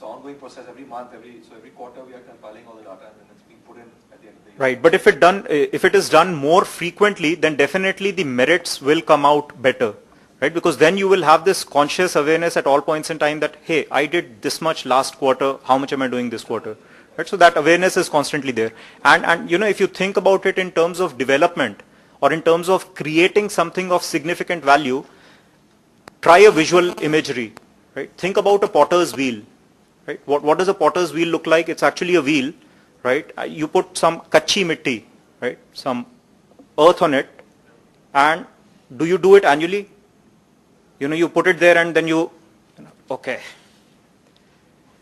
ongoing process every month, every quarter we are compiling all the data and then it's being put in at the end of the year.
Right, but if it is done more frequently, then definitely the merits will come out better. right? Because then you will have this conscious awareness at all points in time that, hey, I did this much last quarter, how much am I doing this quarter? Right? So that awareness is constantly there. And if you think about it in terms of development or in terms of creating something of significant value, try a visual imagery, right? Think about a potter's wheel, right? What does a potter's wheel look like? It's actually a wheel, right? You put some kachi mitti, right? Some earth on it, and do you do it annually? You put it there and then okay.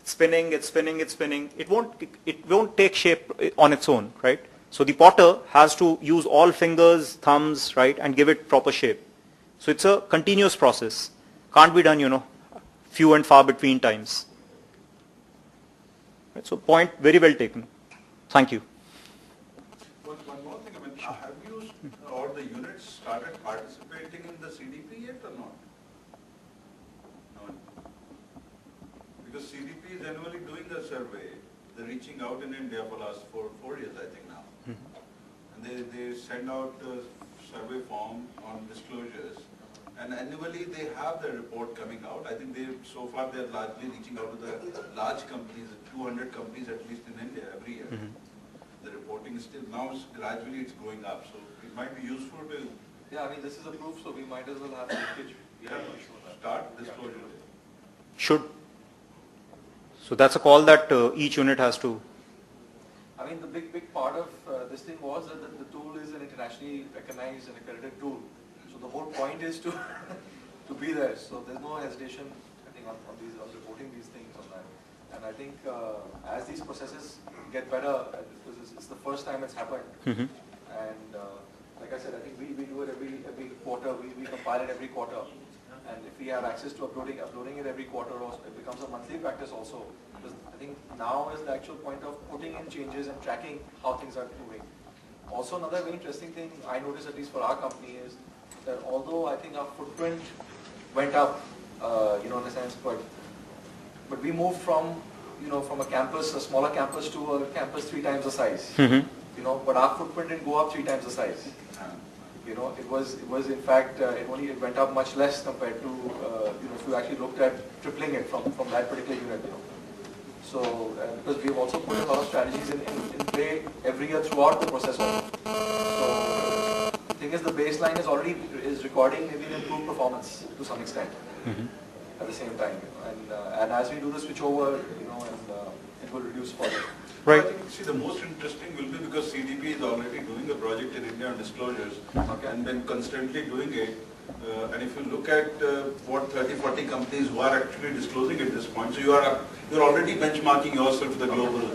It's spinning, it's spinning, it's spinning. It won't take shape on its own, right? So the potter has to use all fingers, thumbs, right, and give it proper shape. So it's a continuous process. Can't be done, few and far between times. Right? So point very well taken. Thank you.
One more thing, have you or the units started participating in the CDP yet or not? No. Because CDP is annually doing a survey. They're reaching out in India for last 4 years, I think now. And they send out a survey form on disclosures. And annually they have the report coming out. I think so far they're largely reaching out to the large companies, 200 companies at least in India every year. The reporting is still, now gradually it's going up. So it might be useful to...
Yeah, this is a proof, so we might as well have linkage.
Start disclosure.
Should. So that's a call that each unit has to...
The big part of this thing was that the tool is an internationally recognized and accredited tool. So the whole point is to to be there. So there's no hesitation, I think, on reporting these things on that. And I think as these processes get better, because it's the first time it's happened, and like I said, I think we do it every quarter. We compile it every quarter, and if we have access to uploading it every quarter, also it becomes a monthly practice also. Because I think now is the actual point of putting in changes and tracking how things are moving. Also, another very interesting thing I noticed, at least for our company, is that although I think our footprint went up, in a sense, but we moved from a campus, a smaller campus, to a campus 3 times the size. But our footprint didn't go up 3 times the size. It was in fact it went up much less compared to if you actually looked at tripling it from that particular unit. So because we've also put a lot of strategies in play every year throughout the process also. So the thing is, the baseline is recording maybe an improved performance to some extent at the same time. And as we do the switch over, it will reduce further.
Right. I think, the most interesting will be because CDP is already doing a project in India on disclosures and then constantly doing it. And if you look at what 30-40 companies who are actually disclosing at this point, so you're already benchmarking yourself to the global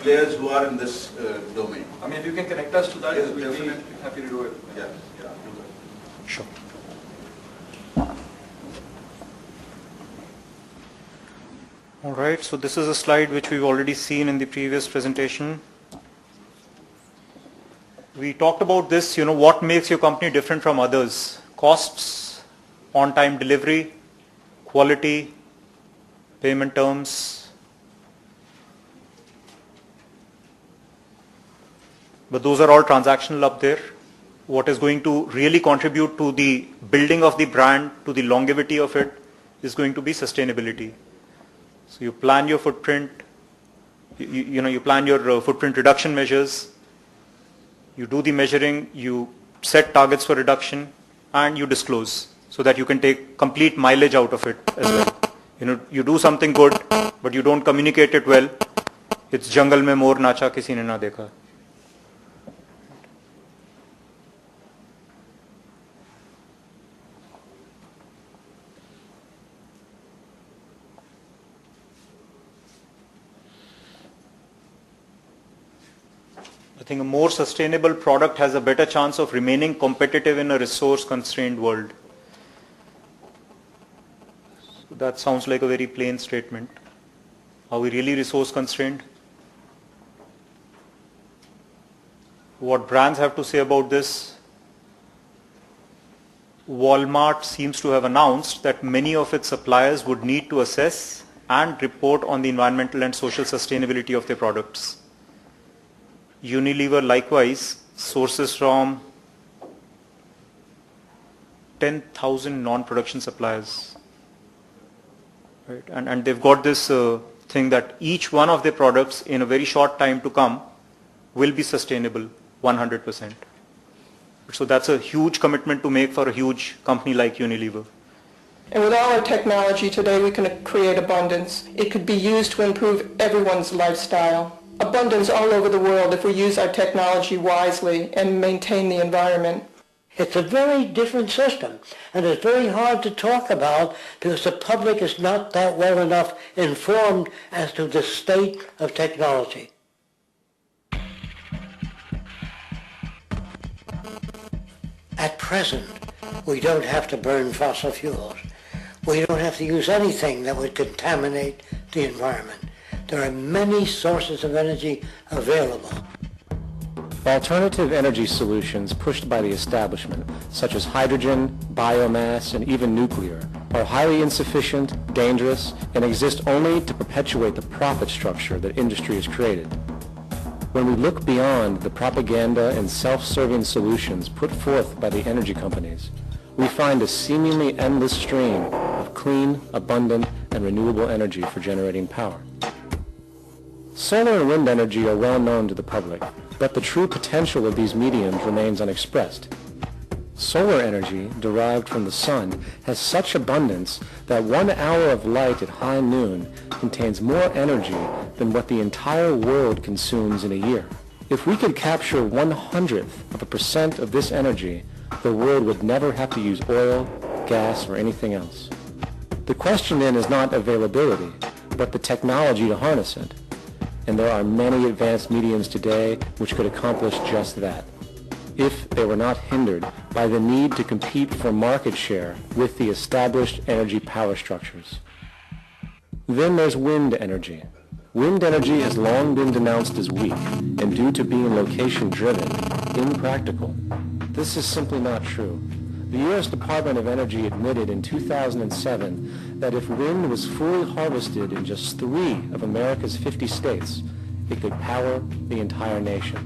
players who are in this domain.
If you can connect us to that,
yes,
we'll be happy to do it.
Yeah, do that.
Sure. All right, so this is a slide which we've already seen in the previous presentation. We talked about this, what makes your company different from others. Costs, on-time delivery, quality, payment terms. But those are all transactional up there. What is going to really contribute to the building of the brand, to the longevity of it, is going to be sustainability. So you plan your footprint, you plan your footprint reduction measures, you do the measuring, you set targets for reduction, and you disclose so that you can take complete mileage out of it as well. You do something good, but you don't communicate it well. It's jungle mein mor nacha, kisi ne na dekha. I think a more sustainable product has a better chance of remaining competitive in a resource-constrained world. So that sounds like a very plain statement. Are we really resource-constrained? What brands have to say about this? Walmart seems to have announced that many of its suppliers would need to assess and report on the environmental and social sustainability of their products. Unilever likewise sources from 10,000 non-production suppliers. Right? And they've got this thing that each one of their products in a very short time to come will be sustainable 100%. So that's a huge commitment to make for a huge company like Unilever.
And with all our technology today, we can create abundance. It could be used to improve everyone's lifestyle. Abundance all over the world if we use our technology wisely and maintain the environment.
It's a very different system, and it's very hard to talk about because the public is not that well enough informed as to the state of technology. At present, we don't have to burn fossil fuels. We don't have to use anything that would contaminate the environment. There are many sources of energy available.
Alternative energy solutions pushed by the establishment, such as hydrogen, biomass, and even nuclear, are highly insufficient, dangerous, and exist only to perpetuate the profit structure that industry has created. When we look beyond the propaganda and self-serving solutions put forth by the energy companies, we find a seemingly endless stream of clean, abundant, and renewable energy for generating power. Solar and wind energy are well known to the public, but the true potential of these mediums remains unexpressed. Solar energy derived from the sun has such abundance that 1 hour of light at high noon contains more energy than what the entire world consumes in a year. If we could capture 1/100% of this energy, the world would never have to use oil, gas, or anything else. The question then is not availability, but the technology to harness it. And there are many advanced mediums today which could accomplish just that, if they were not hindered by the need to compete for market share with the established energy power structures. Then there's wind energy. Wind energy has long been denounced as weak, and due to being location-driven, impractical. This is simply not true. The U.S. Department of Energy admitted in 2007 that if wind was fully harvested in just 3 of America's 50 states, it could power the entire nation.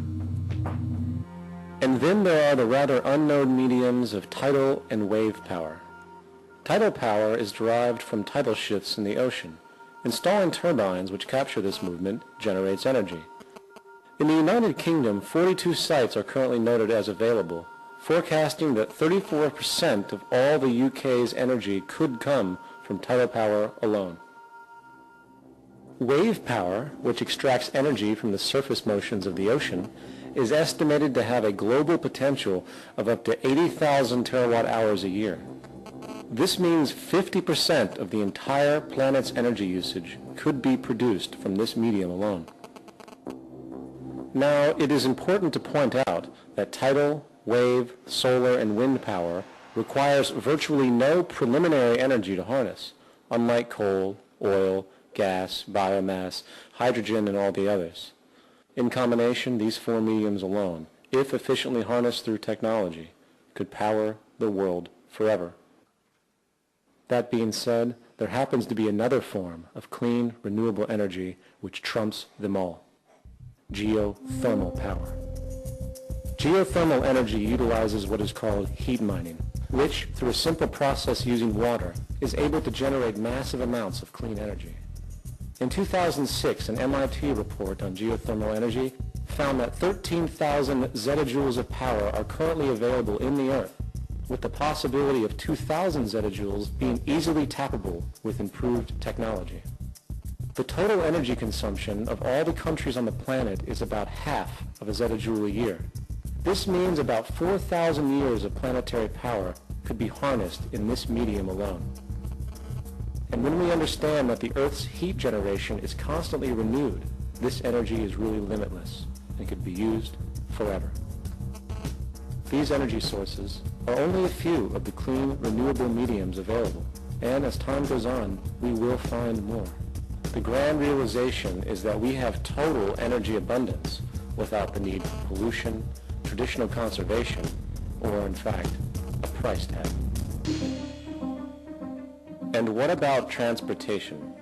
And then there are the rather unknown mediums of tidal and wave power. Tidal power is derived from tidal shifts in the ocean. Installing turbines which capture this movement generates energy. In the United Kingdom, 42 sites are currently noted as available, forecasting that 34% of all the UK's energy could come from tidal power alone. Wave power, which extracts energy from the surface motions of the ocean, is estimated to have a global potential of up to 80,000 terawatt hours a year. This means 50% of the entire planet's energy usage could be produced from this medium alone. Now, it is important to point out that tidal, wave, solar, and wind power requires virtually no preliminary energy to harness, unlike coal, oil, gas, biomass, hydrogen, and all the others. In combination, these 4 mediums alone, if efficiently harnessed through technology, could power the world forever. That being said, there happens to be another form of clean, renewable energy which trumps them all: geothermal power. Geothermal energy utilizes what is called heat mining, which, through a simple process using water, is able to generate massive amounts of clean energy. In 2006, an MIT report on geothermal energy found that 13,000 zettajoules of power are currently available in the Earth, with the possibility of 2,000 zettajoules being easily tappable with improved technology. The total energy consumption of all the countries on the planet is about half of a zettajoule a year. This means about 4,000 years of planetary power could be harnessed in this medium alone. And when we understand that the Earth's heat generation is constantly renewed, this energy is really limitless and could be used forever. These energy sources are only a few of the clean, renewable mediums available, and as time goes on, we will find more. The grand realization is that we have total energy abundance without the need for pollution, traditional conservation, or in fact, a price tag. And what about transportation?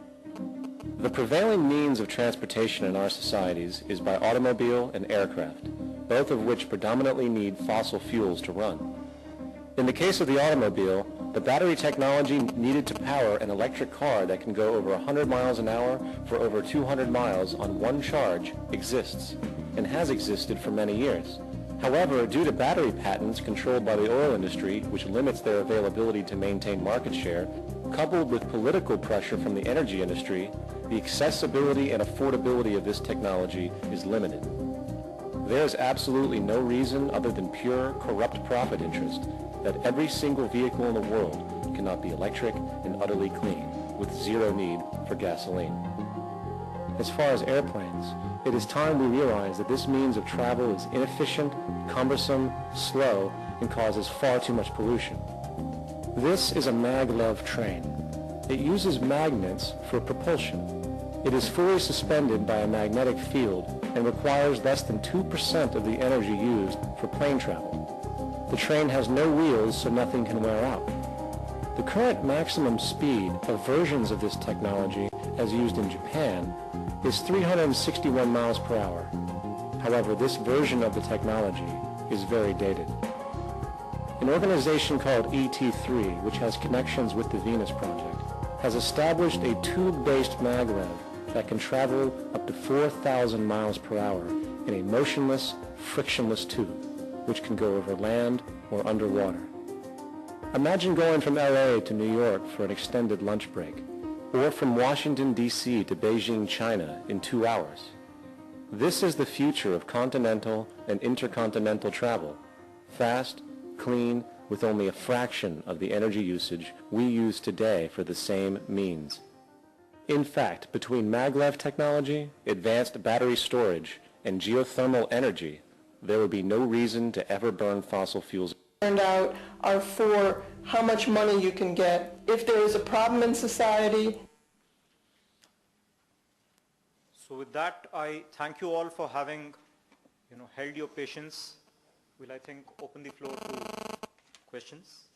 The prevailing means of transportation in our societies is by automobile and aircraft, both of which predominantly need fossil fuels to run. In the case of the automobile, the battery technology needed to power an electric car that can go over 100 miles an hour for over 200 miles on one charge exists and has existed for many years. However, due to battery patents controlled by the oil industry, which limits their availability to maintain market share, coupled with political pressure from the energy industry, the accessibility and affordability of this technology is limited. There is absolutely no reason other than pure, corrupt profit interest that every single vehicle in the world cannot be electric and utterly clean, with zero need for gasoline. As far as airplanes, it is time we realize that this means of travel is inefficient, cumbersome, slow, and causes far too much pollution. This is a maglev train. It uses magnets for propulsion. It is fully suspended by a magnetic field and requires less than 2% of the energy used for plane travel. The train has no wheels, so nothing can wear out. The current maximum speed of versions of this technology, as used in Japan, is 361 miles per hour. However, this version of the technology is very dated. An organization called ET3, which has connections with the Venus Project, has established a tube-based maglev that can travel up to 4,000 miles per hour in a motionless, frictionless tube, which can go over land or underwater. Imagine going from LA to New York for an extended lunch break, or from Washington, D.C. to Beijing, China in 2 hours. This is the future of continental and intercontinental travel, fast, clean, with only a fraction of the energy usage we use today for the same means. In fact, between maglev technology, advanced battery storage, and geothermal energy, there would be no reason to ever burn fossil fuels.
Turned out are for how much money you can get. If there is a problem in society.
So with that, I thank you all for having, held your patience. Will I think open the floor to questions?